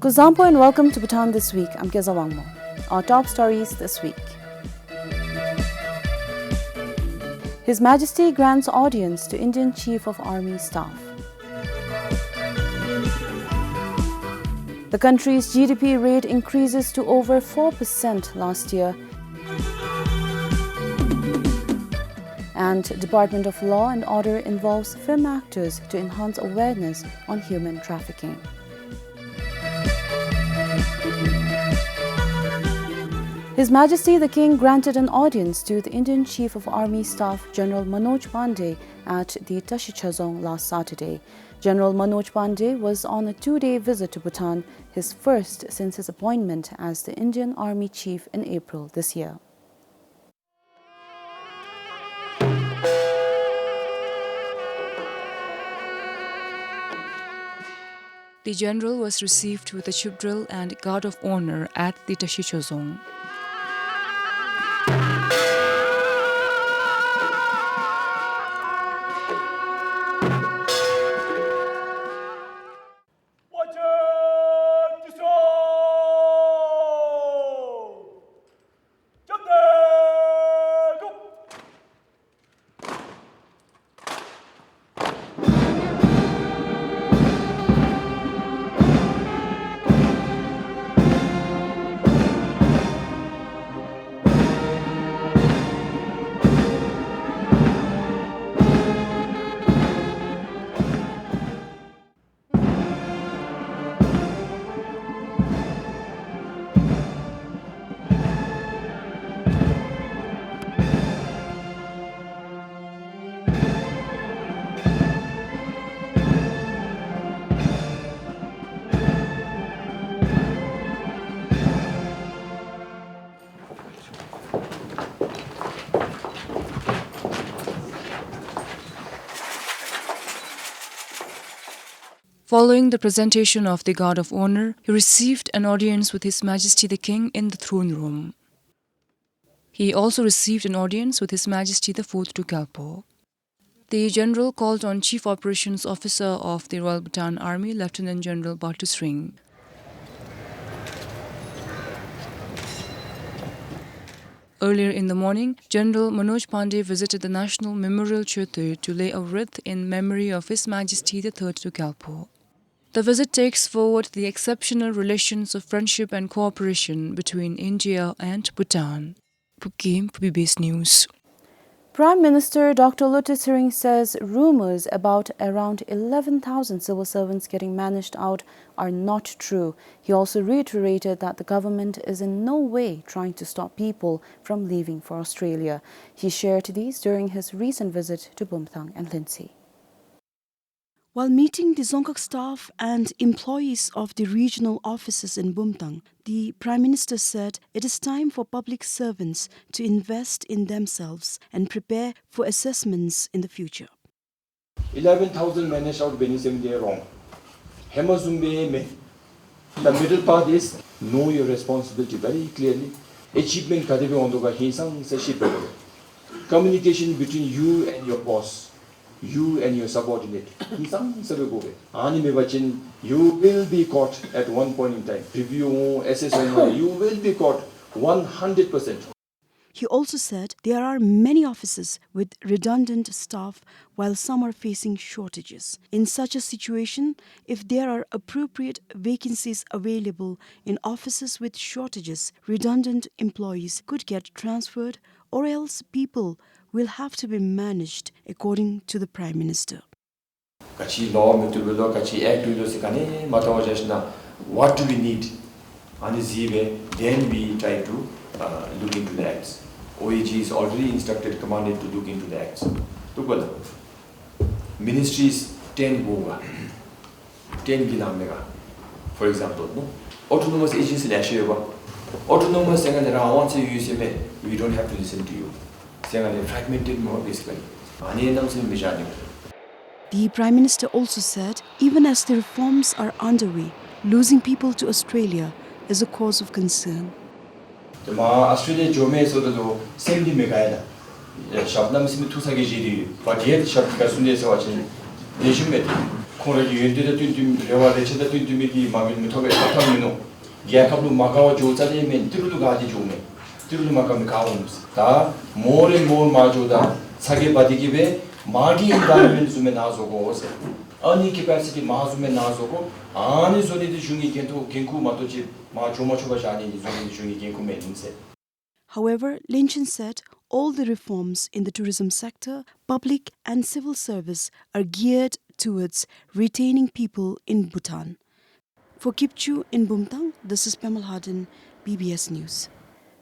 Kuzampo and welcome to Bhutan This Week. I'm Keza Wangmo. Our top stories this week. His Majesty grants audience to Indian Chief of Army Staff. The country's GDP rate increases to over 4% last year. And Department of Law and Order involves film actors to enhance awareness on human trafficking. His Majesty the King granted an audience to the Indian Chief of Army Staff General Manoj Pandey at the Tashichazong last Saturday. General Manoj Pandey was on a 2-day visit to Bhutan, his first since his appointment as the Indian Army Chief in April this year. The general was received with a ship drill and guard of honor at the Tashichazong. Following the presentation of the Guard of Honor, he received an audience with His Majesty the King in the throne room. He also received an audience with His Majesty the Fourth Tukalpo. The General called on Chief Operations Officer of the Royal Bhutan Army, Lieutenant General Batusring. Earlier in the morning, General Manoj Pandey visited the National Memorial Church to lay a wreath in memory of His Majesty the Third Tukalpo. The visit takes forward the exceptional relations of friendship and cooperation between India and Bhutan. Pukim, PBS News. Prime Minister Dr. Lotte Tsering says rumors about around 11,000 civil servants getting managed out are not true. He also reiterated that the government is in no way trying to stop people from leaving for Australia. He shared these during his recent visit to Bumthang and Lindsay. While meeting the Dzongkhag staff and employees of the regional offices in Bumthang, the Prime Minister said it is time for public servants to invest in themselves and prepare for assessments in the future. 11,000 managed out benisem they wrong. Hemazumbe me. The middle part is know your responsibility very clearly. Achievement kadebe ondoga hisang seshipe. Communication between you and your boss. You and your subordinate. You will be caught at one point in time. Review, assessment, you will be caught 100%. He also said there are many offices with redundant staff while some are facing shortages. In such a situation, if there are appropriate vacancies available in offices with shortages, redundant employees could get transferred, or else people will have to be managed according to the Prime Minister. What do we need? Then we try to look into the acts. OAG is already instructed, commanded to look into the acts. Ministries 10 Boga, 10 Gilamega, for example. No? Autonomous agency, autonomous, we don't have to listen to you. Fragmented more basically. The Prime Minister also said, even as the reforms are underway, losing people to Australia is a cause of concern. Australia Jome so the same di Megayana. Shabnam Simi Tusagi, but yet Shabka Sunday watching Nation. 코너 유엔데다 튼tum 레와 레체다 튼tum이 마밀 무토베 타타미노 게카블루 마가와 조자리면 뚜루도 가지 조메 뚜루도 마가면 가옴스 다 모레 모르 마조다 사게 바디기베 마기 인다면 주메 나서고 아니 캐패시티 마주메 나서고 아니 소리도 중이 겐토 겐쿠 마토지 마 조마초바시 아니 소리 중이 겐쿠 메인세. However, Lynchen said all the reforms in the tourism sector, public and civil service are geared towards retaining people in Bhutan. For Kipchu in Bumtang, this is Pemal Hardin, BBS News.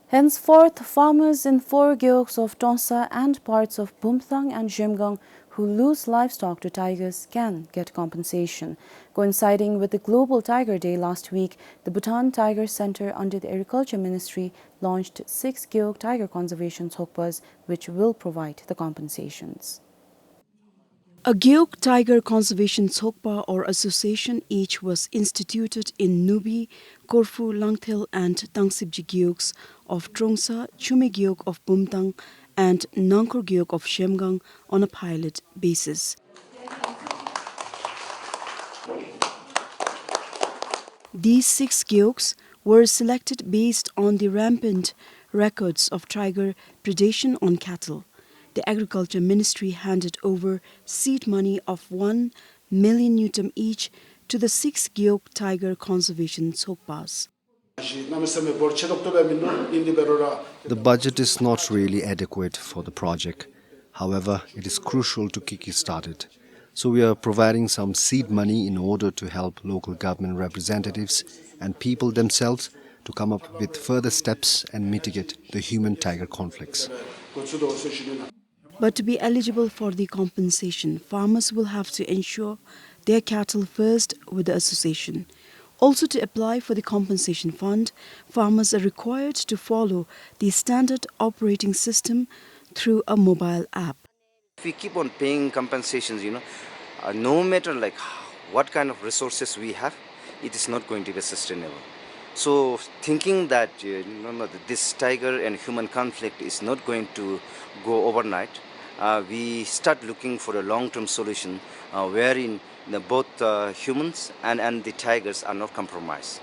Henceforth, farmers in 4 gyoks of Tonsa and parts of Bumthang and Jimgang who lose livestock to tigers can get compensation. Coinciding with the Global Tiger Day last week, the Bhutan Tiger Center under the Agriculture Ministry launched 6 gyok tiger conservation thokpas which will provide the compensations. A Gyok Tiger Conservation Tsokpa or association each was instituted in Nubi, Korfu, Langthil and Tangsibji Gyoks of Trongsa, Chume Gyok of Bumtang and Nangkor Gyok of Shemgang on a pilot basis. These 6 gyoks were selected based on the rampant records of tiger predation on cattle. The Agriculture Ministry handed over seed money of 1 million Newton each to the 6 Gyok Tiger Conservation Tsokpas. The budget is not really adequate for the project. However, it is crucial to kick-start it. So we are providing some seed money in order to help local government representatives and people themselves to come up with further steps and mitigate the human-tiger conflicts. But to be eligible for the compensation, farmers will have to insure their cattle first with the association. Also, to apply for the compensation fund, farmers are required to follow the standard operating system through a mobile app. If we keep on paying compensations, no matter like what kind of resources we have, it is not going to be sustainable. So thinking that this tiger and human conflict is not going to go overnight, we start looking for a long-term solution wherein both humans and the tigers are not compromised.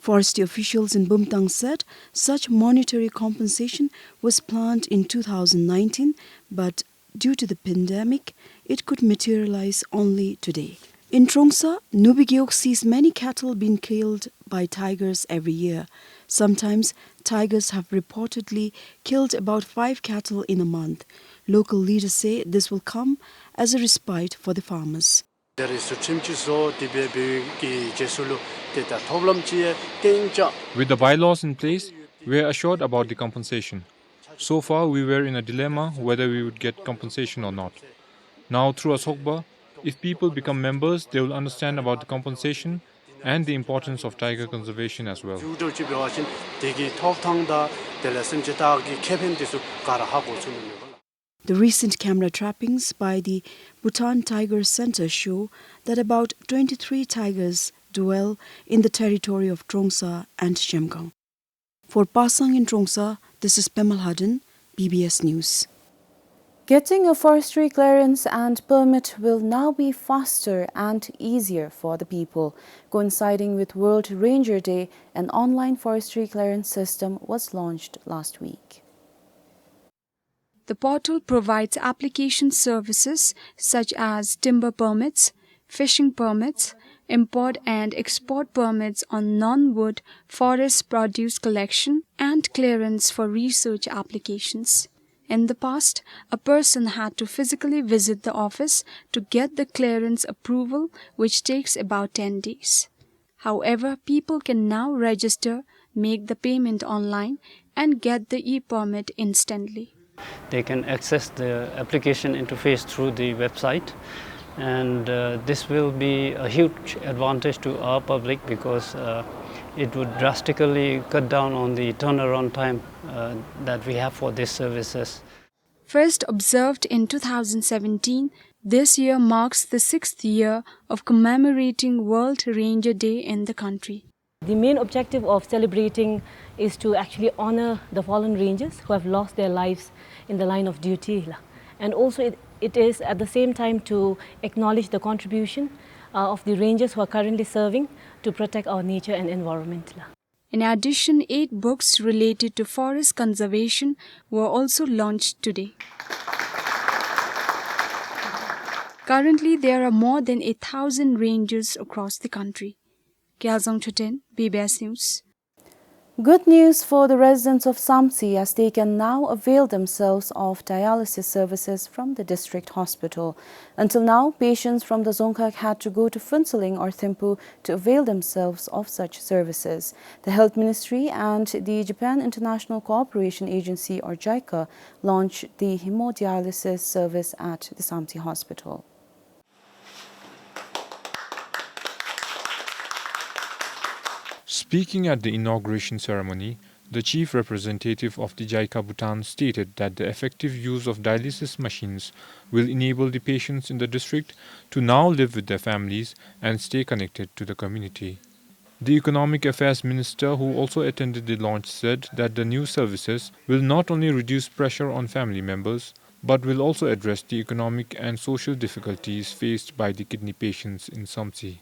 Forestry officials in Bumtang said such monetary compensation was planned in 2019, but due to the pandemic, it could materialize only today. In Trongsa, Nubi Gyok sees many cattle being killed by tigers every year. Sometimes, tigers have reportedly killed about 5 cattle in a month. Local leaders say this will come as a respite for the farmers. With the bylaws in place, we are assured about the compensation. So far, we were in a dilemma whether we would get compensation or not. Now, through a Sokba, if people become members, they will understand about the compensation and the importance of tiger conservation as well. The recent camera trappings by the Bhutan Tiger Center show that about 23 tigers dwell in the territory of Trongsa and Shemgang. For Pasang in Trongsa, this is Pemal Hardin, BBS News. Getting a forestry clearance and permit will now be faster and easier for the people. Coinciding with World Ranger Day, an online forestry clearance system was launched last week. The portal provides application services such as timber permits, fishing permits, import and export permits on non-wood forest produce collection, and clearance for research applications. In the past, a person had to physically visit the office to get the clearance approval, which takes about 10 days. However, people can now register, make the payment online, and get the e-permit instantly. They can access the application interface through the website, and this will be a huge advantage to our public because it would drastically cut down on the turnaround time that we have for these services. First observed in 2017, this year marks the 6th year of commemorating World Ranger Day in the country. The main objective of celebrating is to actually honor the fallen rangers who have lost their lives in the line of duty. And also it is at the same time to acknowledge the contribution of the rangers who are currently serving to protect our nature and environment. In addition, 8 books related to forest conservation were also launched today. Currently, there are more than 1,000 rangers across the country. Kyalzong Choten, BBS News. Good news for the residents of Samsi as they can now avail themselves of dialysis services from the district hospital. Until now, patients from the Zongkhag had to go to Phuntsholing or Thimphu to avail themselves of such services. The Health Ministry and the Japan International Cooperation Agency or JICA launched the hemodialysis service at the Samsi hospital. Speaking at the inauguration ceremony, the chief representative of the JICA Bhutan stated that the effective use of dialysis machines will enable the patients in the district to now live with their families and stay connected to the community. The Economic Affairs Minister, who also attended the launch, said that the new services will not only reduce pressure on family members, but will also address the economic and social difficulties faced by the kidney patients in Samsi.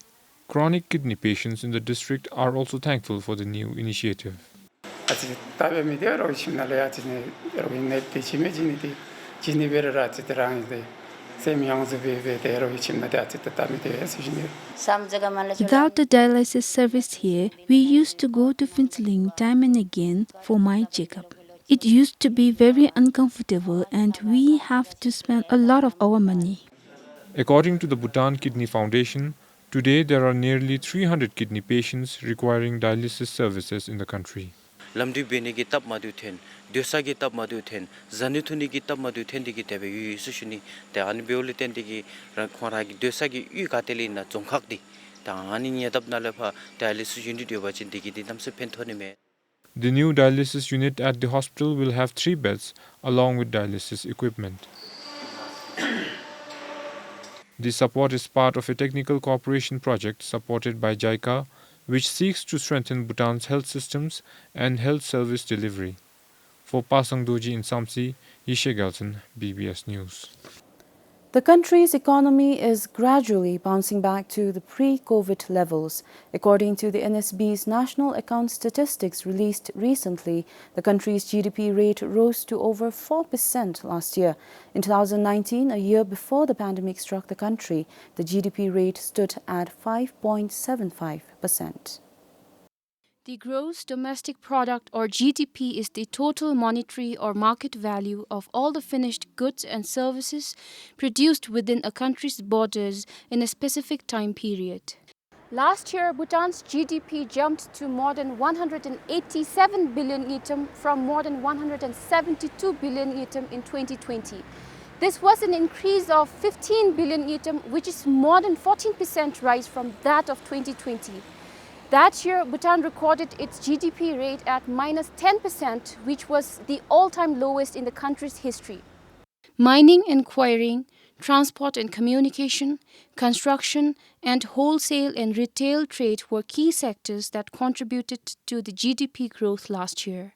Chronic kidney patients in the district are also thankful for the new initiative. Without the dialysis service here, we used to go to Phuntsholing time and again for my checkup. It used to be very uncomfortable and we have to spend a lot of our money. According to the Bhutan Kidney Foundation, today there are nearly 300 kidney patients requiring dialysis services in the country. Lamdi bene gi tap madu then dosa gi tap madu then zanuthuni gi tap madu then digi tebe yu sushuni ta an beoli ten digi khora gi dosa gi yu kateli na chongkhak di ta ani nya tap na lefa dialysis unit yo bachin digi di namse penthoni me. The new dialysis unit at the hospital will have 3 beds along with dialysis equipment. The support is part of a technical cooperation project supported by JICA, which seeks to strengthen Bhutan's health systems and health service delivery. For Pasang Doji in Samsi, Yishe Gelson, BBS News. The country's economy is gradually bouncing back to the pre-COVID levels. According to the NSB's National Account Statistics released recently, the country's GDP rate rose to over 4% last year. In 2019, a year before the pandemic struck the country, the GDP rate stood at 5.75%. The gross domestic product or GDP is the total monetary or market value of all the finished goods and services produced within a country's borders in a specific time period. Last year, Bhutan's GDP jumped to more than 187 billion item from more than 172 billion item in 2020. This was an increase of 15 billion item, which is more than 14% rise from that of 2020. That year, Bhutan recorded its GDP rate at minus 10%, which was the all-time lowest in the country's history. Mining and quarrying, transport and communication, construction, and wholesale and retail trade were key sectors that contributed to the GDP growth last year.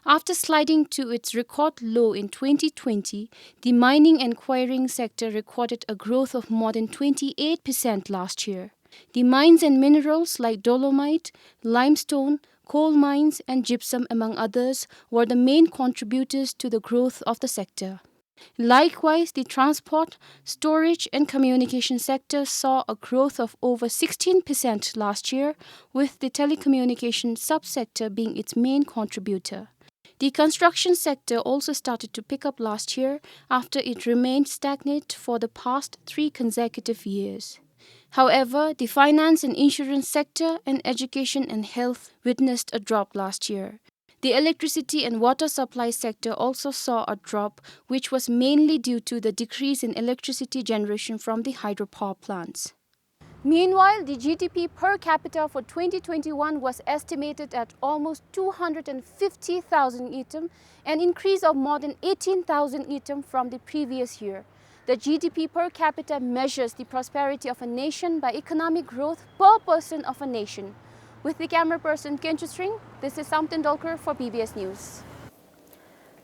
After sliding to its record low in 2020, the mining and quarrying sector recorded a growth of more than 28% last year. The mines and minerals like dolomite, limestone, coal mines and gypsum among others were the main contributors to the growth of the sector. Likewise, the transport, storage and communication sector saw a growth of over 16% last year, with the telecommunication subsector being its main contributor. The construction sector also started to pick up last year after it remained stagnant for the past 3 consecutive years. However, the finance and insurance sector and education and health witnessed a drop last year. The electricity and water supply sector also saw a drop, which was mainly due to the decrease in electricity generation from the hydropower plants. Meanwhile, the GDP per capita for 2021 was estimated at almost 250,000 item, an increase of more than 18,000 item from the previous year. The GDP per capita measures the prosperity of a nation by economic growth per person of a nation. With the camera person Kenchu String, this is Samtin Dolkar for BBS News.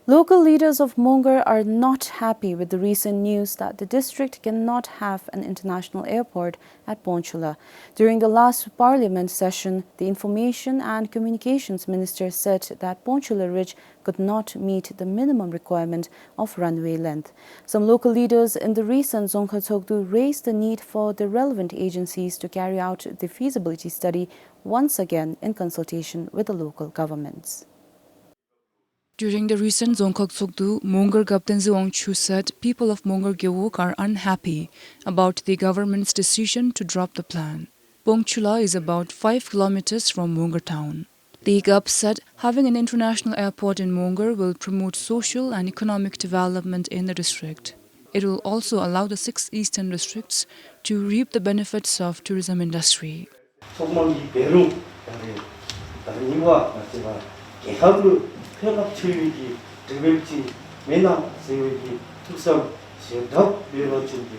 Local leaders of Mongar are not happy with the recent news that the district cannot have an international airport at Ponchula. During the last parliament session, the Information and Communications Minister said that Ponchula Ridge could not meet the minimum requirement of runway length. Some local leaders in the recent Zongkhatsokdu raised the need for the relevant agencies to carry out the feasibility study once again in consultation with the local governments. During the recent Zongkhatsokdu, Mongar Gaptenzu Ongchu said people of Mongar Gyewok are unhappy about the government's decision to drop the plan. Ponchula is about 5 kilometers from Mongar town. The GAP said having an international airport in Mongar will promote social and economic development in the district. It will also allow the 6 eastern districts to reap the benefits of tourism industry. 편업 체육이 드벨지 매나 세우기 투성 시덕 내려주기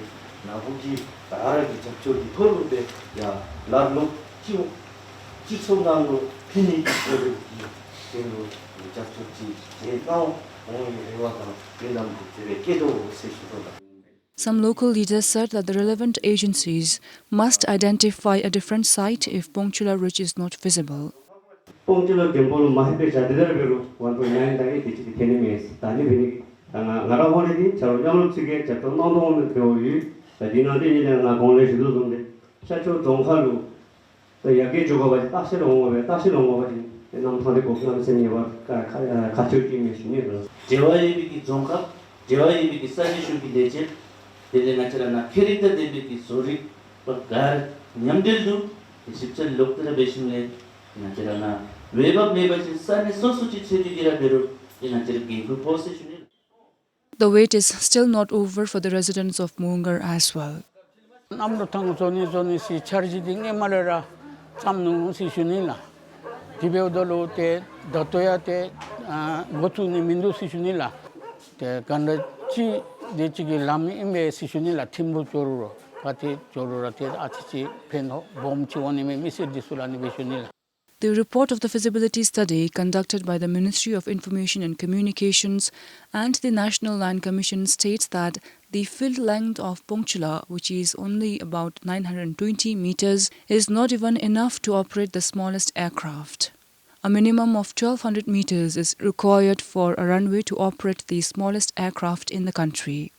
나부기 나라기 접촉이 더는데 야 나로 지우 지소나로 피니 거기 그리고 접촉지 제가 오늘 해와서 매남들의 깨도 세시도다. Some local leaders said that the relevant agencies must identify a different site if Ponchula Ridge is not visible. Ponchula Gempo Mahape Chadero 1.9 days enemies, Tani Vini, Naravani, Charjano Sige, Chatono, the Dina Dina Congress Luzum, Chacho Donhalu, the Yagejo, Tassilong, and Antonico Senior Katuki Mission. Joy Zonka, Joy Biki Sani should be legit, the Naturana Kirita de Biki Sori, but Gar Nyamdildu, the ships looked at the basin. The wait is still not over for the residents of Mongar as well. The report of the feasibility study conducted by the Ministry of Information and Communications and the National Land Commission states that the field length of Ponchula, which is only about 920 meters, is not even enough to operate the smallest aircraft. A minimum of 1200 meters is required for a runway to operate the smallest aircraft in the country.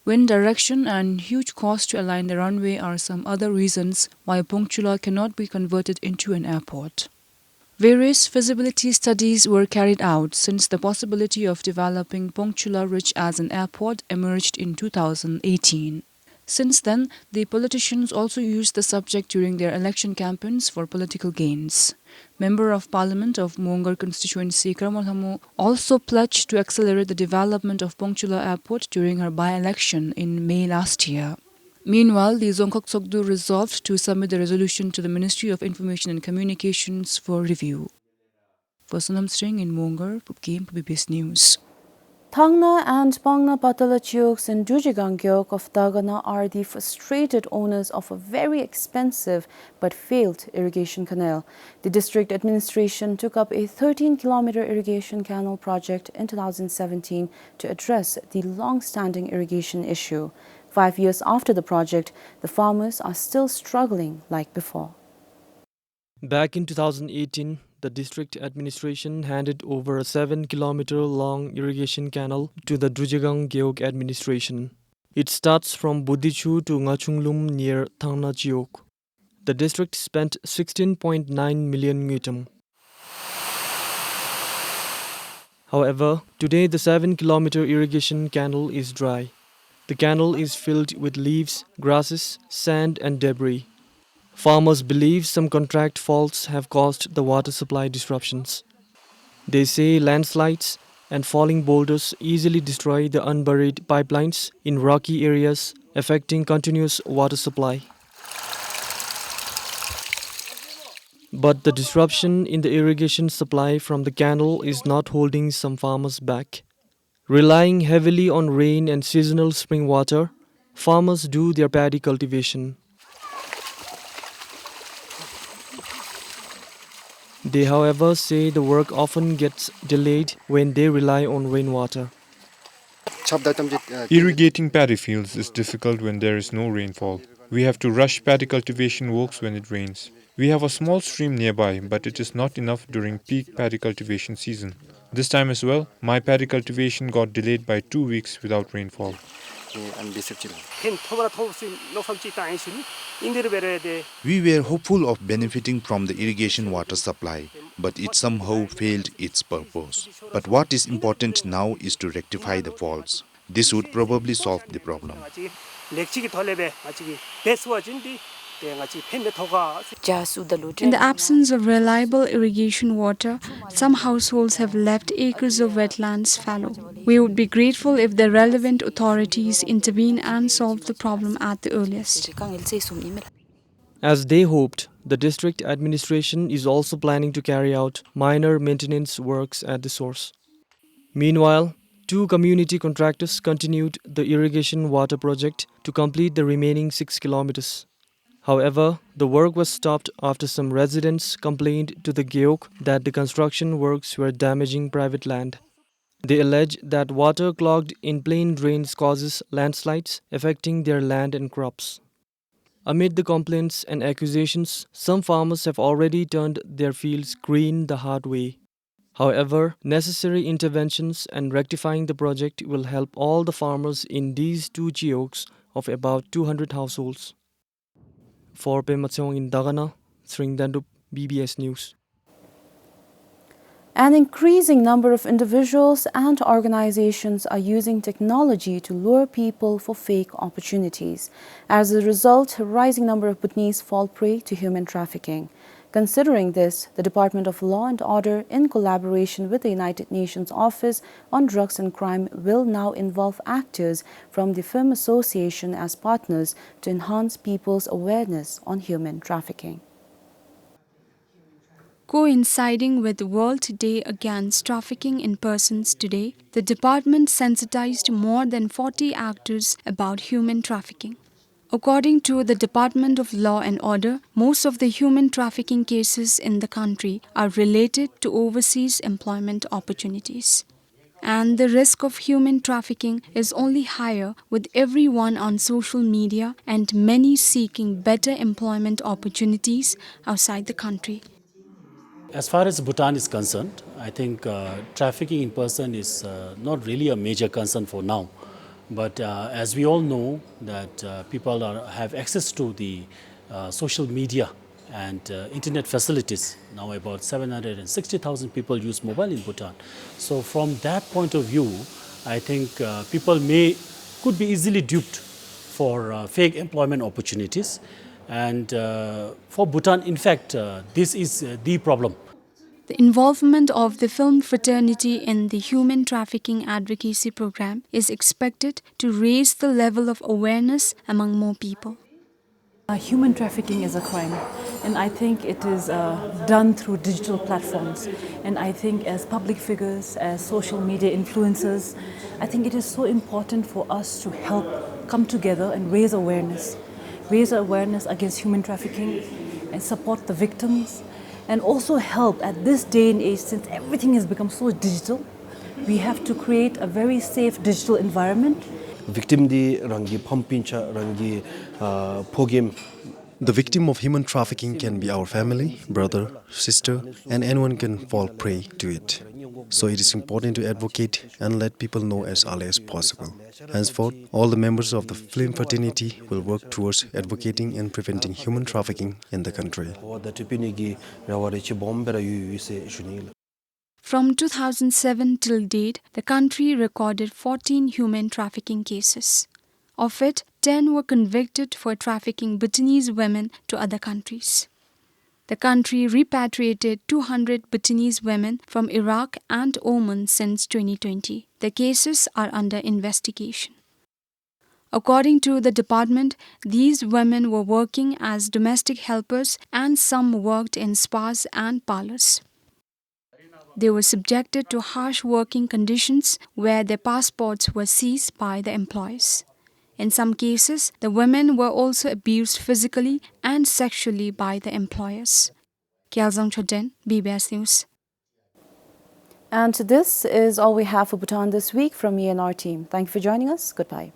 Wind direction and huge cost to align the runway are some other reasons why Ponchula cannot be converted into an airport. Various feasibility studies were carried out since the possibility of developing Ponchula Ridge as an airport emerged in 2018. Since then, the politicians also used the subject during their election campaigns for political gains. Member of Parliament of Mongar constituency Kramal Hamu also pledged to accelerate the development of Ponchula Airport during her by-election in May last year. Meanwhile, the Zongkhatsokdu resolved to submit the resolution to the Ministry of Information and Communications for review. For Sonam Singh in Mongar, Pupkim PBS News. Thangna and Pangna Patala Chioks in Dujigangyok of Dagana are the frustrated owners of a very expensive but failed irrigation canal. The district administration took up a 13-kilometer irrigation canal project in 2017 to address the long-standing irrigation issue. 5 years after the project, the farmers are still struggling like before. Back in 2018, the district administration handed over a 7-kilometer long irrigation canal to the Drujegang Gyeok administration. It starts from Budichu to Ngachunglum near Thangna Chiok. The district spent 16.9 million ngitam. However, today the 7-kilometer irrigation canal is dry. The canal is filled with leaves, grasses, sand and debris. Farmers believe some contract faults have caused the water supply disruptions. They say landslides and falling boulders easily destroy the unburied pipelines in rocky areas, affecting continuous water supply. But the disruption in the irrigation supply from the canal is not holding some farmers back. Relying heavily on rain and seasonal spring water, farmers do their paddy cultivation. They, however, say the work often gets delayed when they rely on rainwater. Irrigating paddy fields is difficult when there is no rainfall. We have to rush paddy cultivation works when it rains. We have a small stream nearby, but it is not enough during peak paddy cultivation season. This time as well, my paddy cultivation got delayed by 2 weeks without rainfall. We were hopeful of benefiting from the irrigation water supply, but it somehow failed its purpose. But what is important now is to rectify the faults. This would probably solve the problem. In the absence of reliable irrigation water, some households have left acres of wetlands fallow. We would be grateful if the relevant authorities intervene and solve the problem at the earliest. As they hoped, the district administration is also planning to carry out minor maintenance works at the source. Meanwhile, 2 community contractors continued the irrigation water project to complete the remaining 6 kilometers. However, the work was stopped after some residents complained to the GEOC that the construction works were damaging private land. They allege that water clogged in plain drains causes landslides affecting their land and crops. Amid the complaints and accusations, some farmers have already turned their fields green the hard way. However, necessary interventions and rectifying the project will help all the farmers in these 2 GEOCs of about 200 households. For Pematsong in Dagana, Sringdandup, BBS News. An increasing number of individuals and organizations are using technology to lure people for fake opportunities. As a result, a rising number of Bhutanese fall prey to human trafficking. Considering this, the Department of Law and Order, in collaboration with the United Nations Office on Drugs and Crime, will now involve actors from the Film Association as partners to enhance people's awareness on human trafficking. Coinciding with World Day Against Trafficking in Persons today, the department sensitized more than 40 actors about human trafficking. According to the Department of Law and Order, most of the human trafficking cases in the country are related to overseas employment opportunities. And the risk of human trafficking is only higher with everyone on social media and many seeking better employment opportunities outside the country. As far as Bhutan is concerned, I think trafficking in person is not really a major concern for now. But as we all know that people have access to the social media and internet facilities. Now about 760,000 people use mobile in Bhutan. So from that point of view, I think people could be easily duped for fake employment opportunities. And for Bhutan, in fact, this is the problem. The involvement of the film fraternity in the human trafficking advocacy program is expected to raise the level of awareness among more people. Human trafficking is a crime, and I think it is done through digital platforms. And I think as public figures, as social media influencers, I think it is so important for us to help come together and raise awareness against human trafficking and support the victims. And also help at this day and age, since everything has become so digital, we have to create a very safe digital environment. The victim of human trafficking can be our family, brother, sister, and anyone can fall prey to it. So it is important to advocate and let people know as early as possible. Henceforth, all the members of the film fraternity will work towards advocating and preventing human trafficking in the country. From 2007 till date, the country recorded 14 human trafficking cases. Of it, 10 were convicted for trafficking Bhutanese women to other countries. The country repatriated 200 Bhutanese women from Iraq and Oman since 2020. The cases are under investigation. According to the department, these women were working as domestic helpers and some worked in spas and parlors. They were subjected to harsh working conditions where their passports were seized by the employers. In some cases, the women were also abused physically and sexually by the employers. Kyalzong Choden, BBS News. And this is all we have for Bhutan this week from me and our team. Thank you for joining us. Goodbye.